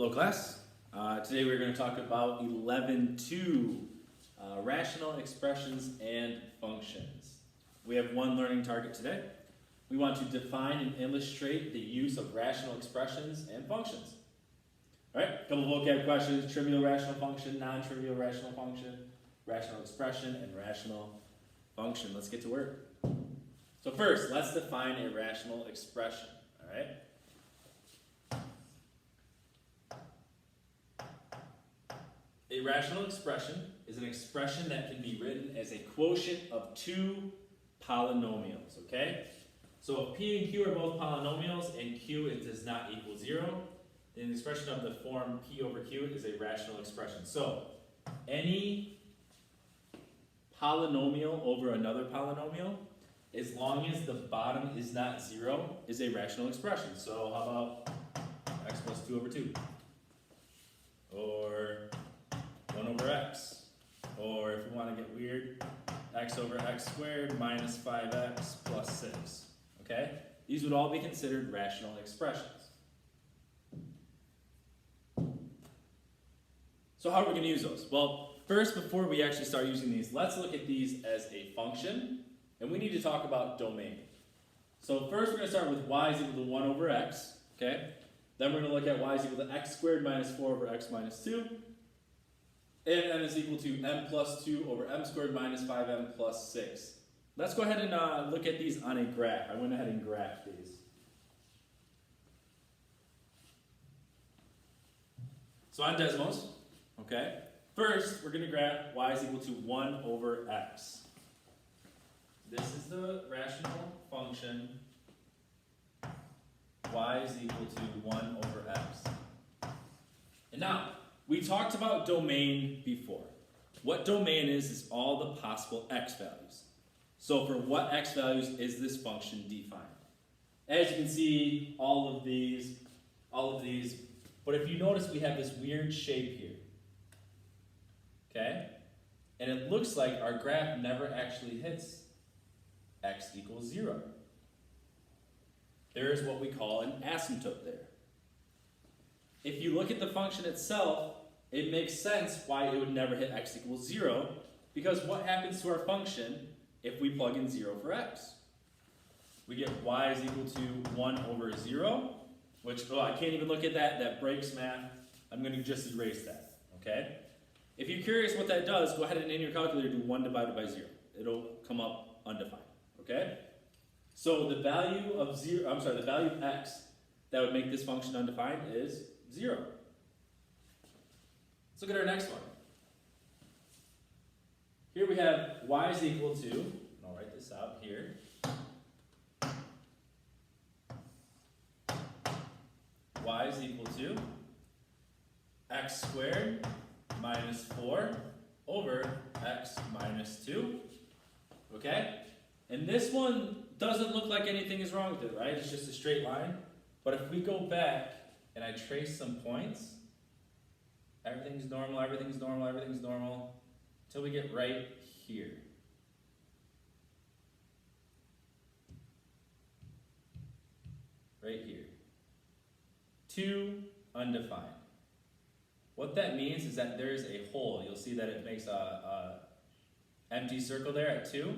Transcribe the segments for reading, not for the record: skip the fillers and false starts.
Hello class. Today we're going to talk about 11.2, rational expressions and functions. We have one learning target today. We want to define and illustrate the use of rational expressions and functions. Alright, a couple vocab questions: trivial rational function, non-trivial rational function, rational expression, and rational function. Let's get to work. So first, let's define a rational expression. Alright? A rational expression is an expression that can be written as a quotient of two polynomials, okay? So if p and q are both polynomials and q does not equal 0, then the expression of the form p over q is a rational expression. So any polynomial over another polynomial, as long as the bottom is not 0, is a rational expression. So how about x plus 2 over 2? Or 1 over x, or if we want to get weird, x over x squared minus 5x plus 6, okay? These would all be considered rational expressions. So how are we going to use those? Well, first, before we actually start using these, let's look at these as a function, and we need to talk about domain. So first we're going to start with y is equal to 1 over x, okay? Then we're going to look at y is equal to x squared minus 4 over x minus 2. And n is equal to m plus 2 over m squared minus 5m plus 6. Let's go ahead and look at these on a graph. I went ahead and graphed these. So on Desmos, okay, first we're going to graph y is equal to 1 over x. This is the rational function y is equal to 1 over x. And now, we talked about domain before. What domain is all the possible x values. So for what x values is this function defined? As you can see, all of these, but if you notice we have this weird shape here. Okay? And it looks like our graph never actually hits x equals 0. There is what we call an asymptote there. If you look at the function itself, it makes sense why it would never hit x equals 0, because what happens to our function if we plug in 0 for x? We get y is equal to 1 over 0, which, oh, I can't even look at that. That breaks math. I'm going to just erase that, okay? If you're curious what that does, go ahead and in your calculator do 1 divided by 0. It'll come up undefined, okay? So the value of the value of x that would make this function undefined is 0. Let's look at our next one. Here we have y is equal to, and I'll write this out here. Y is equal to x squared minus 4 over x minus 2. Okay? And this one doesn't look like anything is wrong with it, right? It's just a straight line. But if we go back and I trace some points, everything's normal, everything's normal, everything's normal, until we get right here. Right here. 2 undefined. What that means is that there's a hole. You'll see that it makes a empty circle there at 2.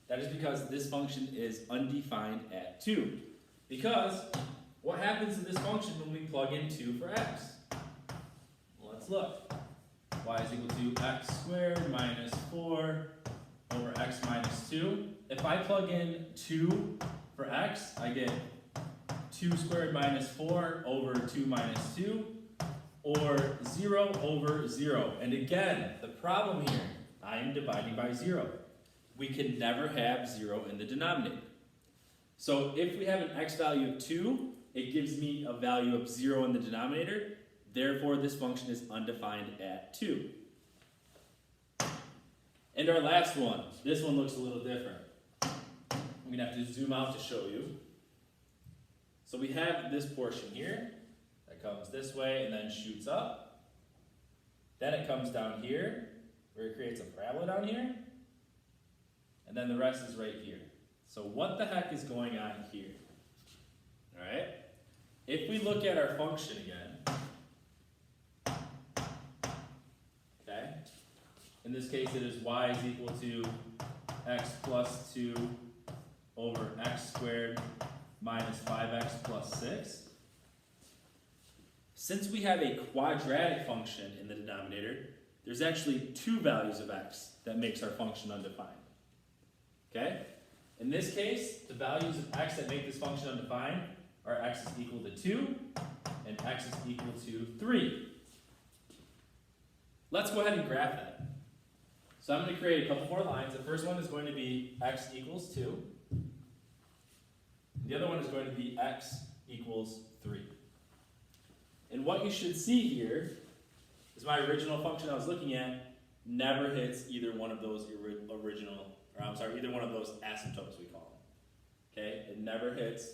That is because this function is undefined at 2. Because what happens to this function when we plug in 2 for x? Let's look. Y is equal to x squared minus 4 over x minus 2. If I plug in 2 for x, I get 2 squared minus 4 over 2 minus 2, or 0 over 0. And again, the problem here, I am dividing by 0. We can never have 0 in the denominator. So if we have an x value of 2, it gives me a value of 0 in the denominator. Therefore, this function is undefined at 2. And our last one. This one looks a little different. I'm going to have to zoom out to show you. So we have this portion here that comes this way and then shoots up. Then it comes down here, where it creates a parabola down here. And then the rest is right here. So what the heck is going on here? All right? If we look at our function again, In this case, it is y is equal to x plus 2 over x squared minus 5x plus 6. Since we have a quadratic function in the denominator, there's actually two values of x that makes our function undefined. Okay? In this case, the values of x that make this function undefined are x is equal to 2 and x is equal to 3. Let's go ahead and graph that. So I'm going to create a couple more lines. The first one is going to be x equals 2. The other one is going to be x equals 3. And what you should see here is my original function I was looking at never hits either one of those either one of those asymptotes we call them. Okay? It never hits.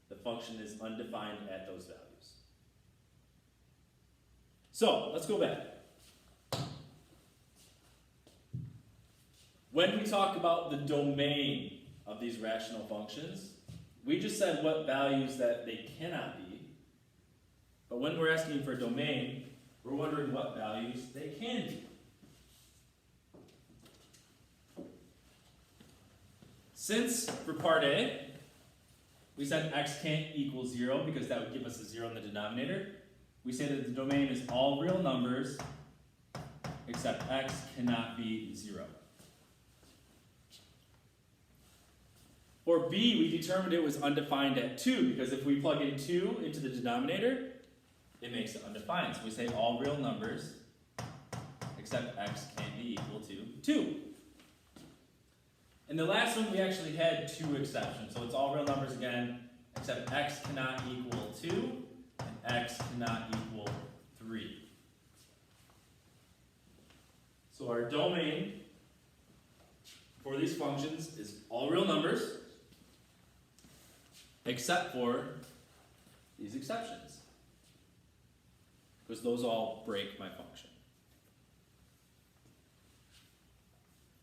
The function is undefined at those values. So, let's go back. When we talk about the domain of these rational functions, we just said what values that they cannot be. But when we're asking for a domain, we're wondering what values they can be. Since for part A, we said x can't equal 0 because that would give us a 0 in the denominator, we say that the domain is all real numbers except x cannot be 0. For B, we determined it was undefined at 2 because if we plug in 2 into the denominator, it makes it undefined. So we say all real numbers except x can't be equal to 2. In the last one, we actually had two exceptions. So it's all real numbers again, except x cannot equal 2 and x cannot equal 3. So our domain for these functions is all real numbers, except for these exceptions, because those all break my function.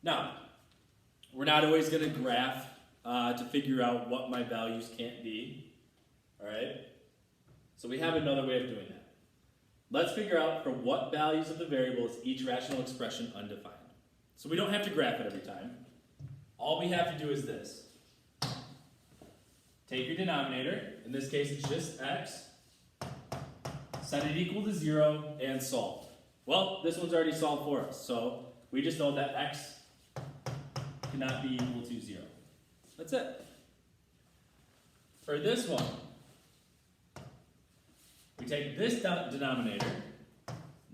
Now, we're not always going to graph to figure out what my values can't be, all right? So we have another way of doing that. Let's figure out for what values of the variable is each rational expression undefined. So we don't have to graph it every time. All we have to do is this. Take your denominator, in this case it's just x, set it equal to 0, and solve. Well, this one's already solved for us, so we just know that x cannot be equal to 0. That's it. For this one, we take this denominator,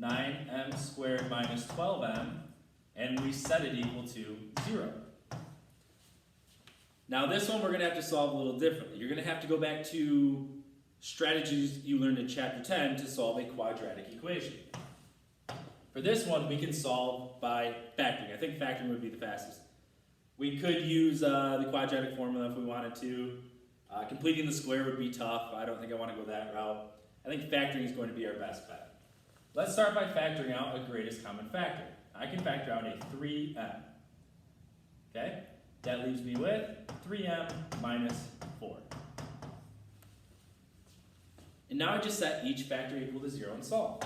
9m squared minus 12m, and we set it equal to 0. Now this one we're going to have to solve a little differently. You're going to have to go back to strategies you learned in chapter 10 to solve a quadratic equation. For this one, we can solve by factoring. I think factoring would be the fastest. We could use the quadratic formula if we wanted to. Completing the square would be tough. I don't think I want to go that route. I think factoring is going to be our best bet. Let's start by factoring out a greatest common factor. I can factor out a 3m. Okay? That leaves me with 3m minus 4. And now I just set each factor equal to 0 and solve.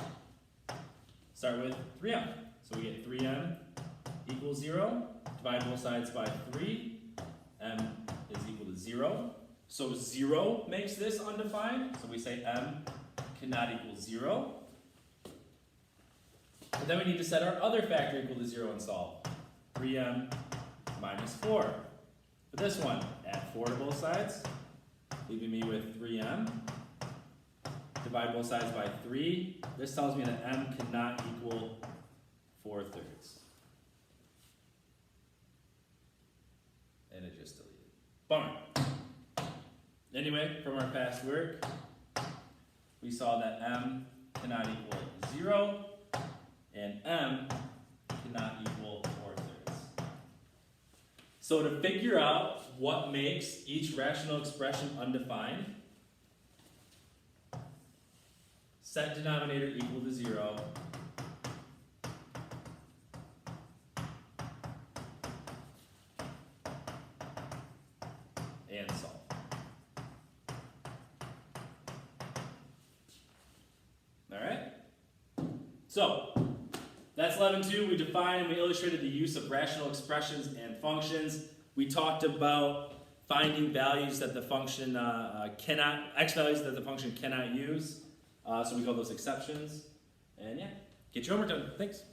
Start with 3m. So we get 3m equals 0. Divide both sides by 3. M is equal to 0. So 0 makes this undefined. So we say m cannot equal 0. But then we need to set our other factor equal to 0 and solve. 3m minus 4. For this one, add 4 to both sides, leaving me with 3m. Divide both sides by 3. This tells me that m cannot equal 4/3. And it just deleted. Bummer. Anyway, from our past work, we saw that m cannot equal 0, and m cannot equal 4/3. So to figure out what makes each rational expression undefined, set denominator equal to 0. And solve. Alright? So, that's 11.2. We defined and we illustrated the use of rational expressions and functions. We talked about finding values that the function x values that the function cannot use. So we call those exceptions. And yeah, get your homework done. Thanks.